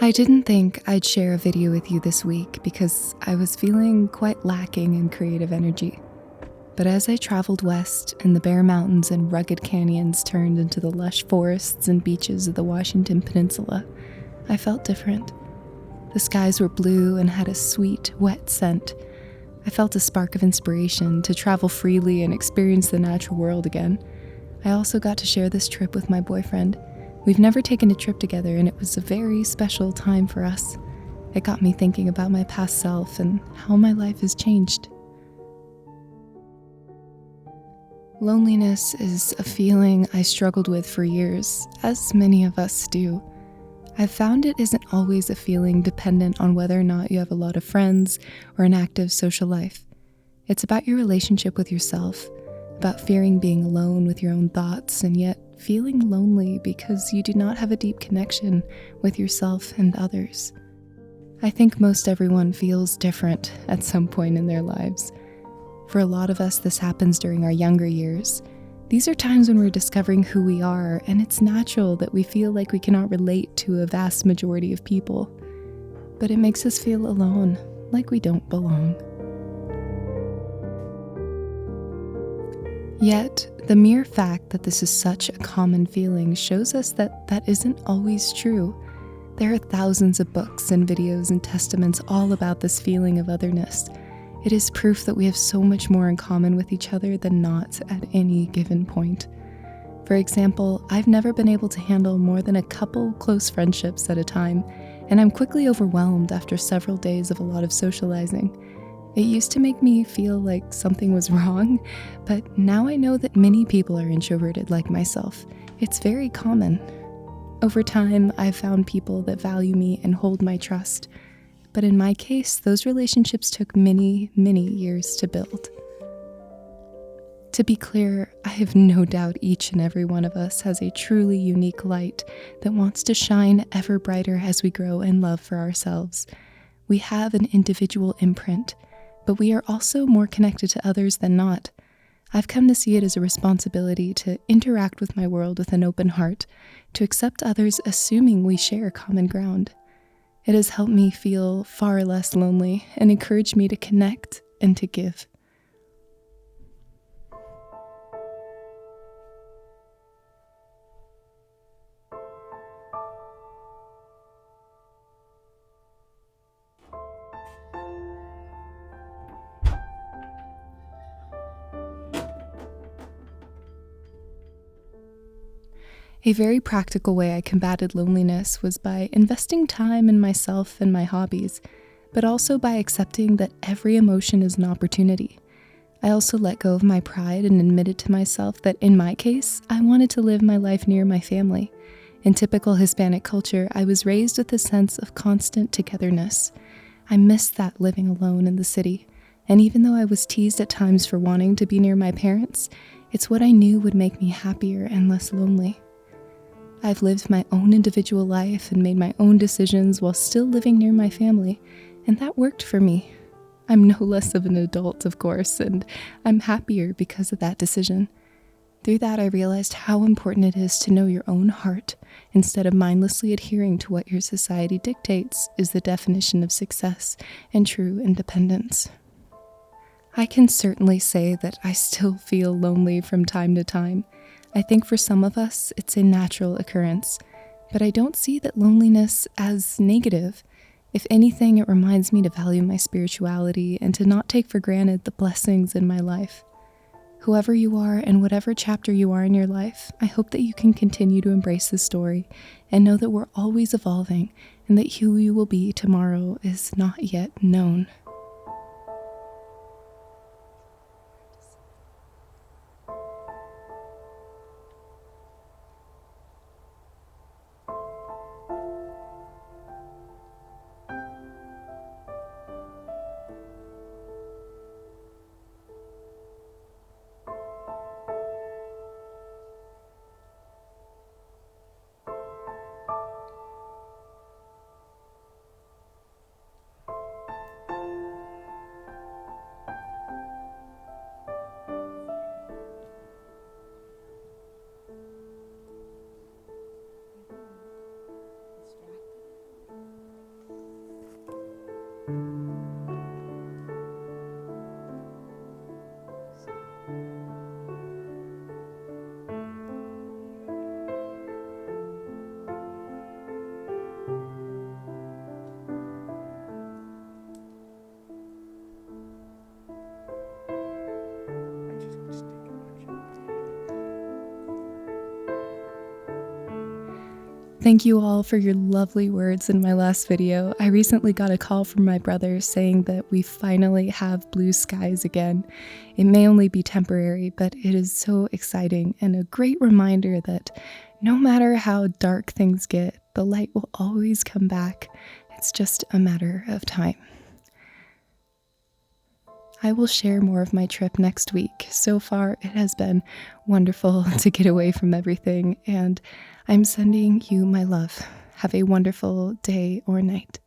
I didn't think I'd share a video with you this week because I was feeling quite lacking in creative energy. But as I traveled west and the bare mountains and rugged canyons turned into the lush forests and beaches of the Washington Peninsula, I felt different. The skies were blue and had a sweet, wet scent. I felt a spark of inspiration to travel freely and experience the natural world again. I also got to share this trip with my boyfriend. We've never taken a trip together, and it was a very special time for us. It got me thinking about my past self and how my life has changed. Loneliness is a feeling I struggled with for years, as many of us do. I've found it isn't always a feeling dependent on whether or not you have a lot of friends or an active social life. It's about your relationship with yourself, about fearing being alone with your own thoughts and yet feeling lonely because you do not have a deep connection with yourself and others. I think most everyone feels different at some point in their lives. For a lot of us, this happens during our younger years. These are times when we're discovering who we are, and it's natural that we feel like we cannot relate to a vast majority of people. But it makes us feel alone, like we don't belong. Yet, the mere fact that this is such a common feeling shows us that that isn't always true. There are thousands of books and videos and testaments all about this feeling of otherness. It is proof that we have so much more in common with each other than not at any given point. For example, I've never been able to handle more than a couple close friendships at a time, and I'm quickly overwhelmed after several days of a lot of socializing. It used to make me feel like something was wrong, but now I know that many people are introverted like myself. It's very common. Over time, I've found people that value me and hold my trust. But in my case, those relationships took many, many years to build. To be clear, I have no doubt each and every one of us has a truly unique light that wants to shine ever brighter as we grow in love for ourselves. We have an individual imprint, but we are also more connected to others than not. I've come to see it as a responsibility to interact with my world with an open heart, to accept others assuming we share common ground. It has helped me feel far less lonely and encouraged me to connect and to give. A very practical way I combated loneliness was by investing time in myself and my hobbies, but also by accepting that every emotion is an opportunity. I also let go of my pride and admitted to myself that in my case, I wanted to live my life near my family. In typical Hispanic culture, I was raised with a sense of constant togetherness. I missed that living alone in the city, and even though I was teased at times for wanting to be near my parents, it's what I knew would make me happier and less lonely. I've lived my own individual life and made my own decisions while still living near my family, and that worked for me. I'm no less of an adult, of course, and I'm happier because of that decision. Through that, I realized how important it is to know your own heart instead of mindlessly adhering to what your society dictates is the definition of success and true independence. I can certainly say that I still feel lonely from time to time. I think for some of us, it's a natural occurrence, but I don't see that loneliness as negative. If anything, it reminds me to value my spirituality and to not take for granted the blessings in my life. Whoever you are and whatever chapter you are in your life, I hope that you can continue to embrace this story and know that we're always evolving and that who you will be tomorrow is not yet known. Thank you all for your lovely words in my last video. I recently got a call from my brother saying that we finally have blue skies again. It may only be temporary, but it is so exciting and a great reminder that no matter how dark things get, the light will always come back. It's just a matter of time. I will share more of my trip next week. So far, it has been wonderful to get away from everything, and I'm sending you my love. Have a wonderful day or night.